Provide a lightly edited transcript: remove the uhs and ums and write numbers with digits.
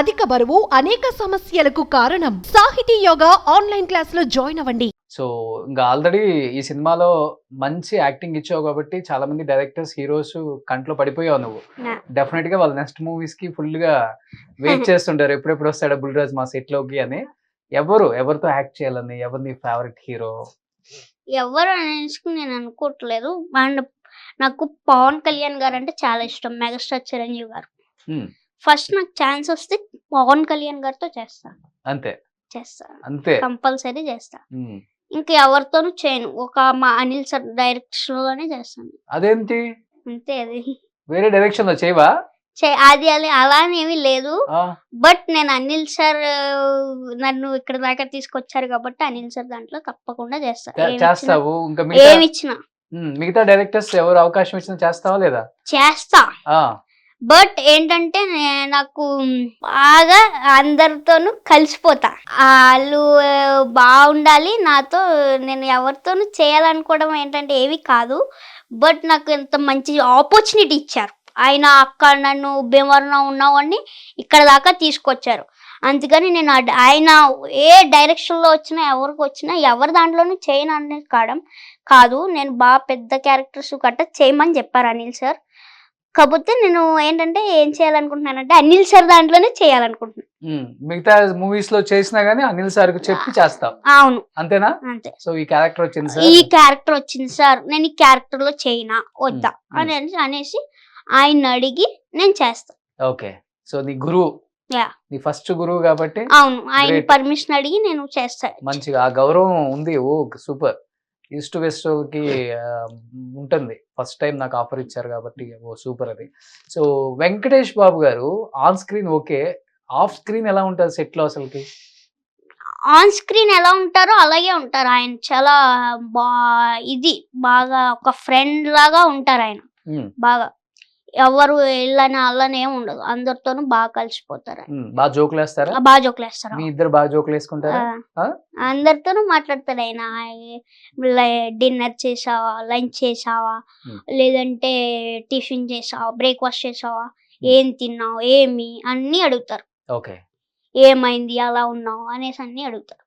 అధిక బరువు అనేక సమస్యలకు కారణం. సాహితీ యోగా ఆన్లైన్ క్లాస్ లో జాయిన్ అవ్వండి. సో ఇంకా ఆల్రెడీ ఈ సినిమాలో మంచి యాక్టింగ్ ఇచ్చావు కాబట్టి చాలా మంది డైరెక్టర్స్ హీరోస్ కంట్లో పడిపోయావు నువ్వు. డెఫినెట్ గా వాళ్ళ నెక్స్ట్ మూవీస్ కి ఫుల్ గా వెయిట్ చేస్తుంటారు ఎప్పుడెప్పుడు వస్తాడు బుల్రాజ్ మా సెట్ లోకి అని. ఎవరితో యాక్ట్ చేయాలని, ఎవరు నీ ఫేవరెట్ హీరో? ఎవరు అనేసుకుని నేను అనుకోవట్లేదు. అండ్ నాకు పవన్ కళ్యాణ్ గారు అంటే చాలా ఇష్టం, మెగాస్టార్ చిరంజీవి గారు. ఫస్ట్ నాకు ఛాన్స్ వస్తే పవన్ కళ్యాణ్ గారితో చేస్తాను, అంతే చేస్తాను, కంపల్సరీ చేస్తాను. ఇంకా ఎవరితోనూ చేయను, ఒక మా అనిల్ సార్ డైరెక్షన్ లోనే చేస్తాను. అదేంటి అంతే, అది వేరే డైరెక్షన్ లో చేయవా? అది అలా ఏమీ లేదు. బట్ నేను అనిల్ సార్ నన్ను ఇక్కడ దాకా తీసుకొచ్చారు కాబట్టి అనిల్ సార్ దాంట్లో తప్పకుండా చేస్తావు. ఇంకా ఏమి ఇచ్చినా మిగతా డైరెక్టర్స్ ఎవరు అవకాశం ఇచ్చినా చేస్తావా లేదా? చేస్తా. బట్ ఏంటంటే నాకు బాగా అందరితోనూ కలిసిపోతా, వాళ్ళు బాగుండాలి నాతో. నేను ఎవరితోనూ చేయాలనుకోవడం ఏంటంటే ఏవి కాదు, బట్ నాకు ఎంత మంచి ఆపర్చునిటీ ఇచ్చారు ఆయన. అక్కడ నన్ను భీమవరంలో ఉన్నవాడిని ఇక్కడ దాకా తీసుకొచ్చారు. అందుకని నేను ఆయన ఏ డైరెక్షన్లో వచ్చినా ఎవరికి వచ్చినా ఎవరి దాంట్లోనూ చేయను అనేది కాదు. నేను బాగా పెద్ద క్యారెక్టర్స్ గట్ట చేయమని చెప్పారు అనిల్ సార్. కాకపోతే నేను ఏంటంటే ఏం చేయాలనుకుంటున్నానంటే అనిల్ సార్ దాంట్లోనే చేయాలనుకుంటున్నాను. మిగతా మూవీస్ లో చేసినా గానీ అనిల్ సార్ కు చెప్పి చేస్తావు. అవును, అంతేనా? అంతే. సో ఈ క్యారెక్టర్ వచ్చింది సార్, నేను ఈ క్యారెక్టర్ లో చేయనా వద్దా అనేసి ఆయన అడిగి నేను చేస్తాను. ఓకే, సో నీ గురువు, నీ ఫస్ట్ గురువు కాబట్టి అవును, ఆయన పర్మిషన్ అడిగి నేను చేస్తాను. మంచిగా ఆ గౌరవం ఉంది. ఓ సూపర్. ఈస్ట్ వెస్ట్ కి ఉంటుంది. ఫస్ట్ టైం నాకు ఆఫర్ ఇచ్చారు కాబట్టి ఓ సూపర్ అది. సో వెంకటేష్ బాబు గారు on screen okay, off screen ఎలా ఉంటారు సెట్ లో? అసలుకి ఆన్ స్క్రీన్ ఎలా ఉంటారో అలాగే ఉంటారు ఆయన. చాలా బాగా ఒక ఫ్రెండ్ లాగా ఉంటారు ఆయన. బాగా ఎవరు వెళ్ళని అల్లనే ఏమి ఉండదు, అందరితోనూ బాగా కలిసిపోతారు. బాగా జోకులు వేస్తారా? బాగా జోకులు వేస్తారు. మీ ఇద్దరు బాగా జోకులు వేసుకుంటారా? అందరితోనూ మాట్లాడతారు ఆయన. డిన్నర్ చేసావా, లంచ్ చేసావా, లేదంటే టిఫిన్ చేసావా, బ్రేక్ఫాస్ట్ చేసావా, ఏం తిన్నావు, ఏమి అన్ని అడుగుతారు. ఓకే, ఏమైంది, అలా ఉన్నావు అనేసి అన్ని అడుగుతారు.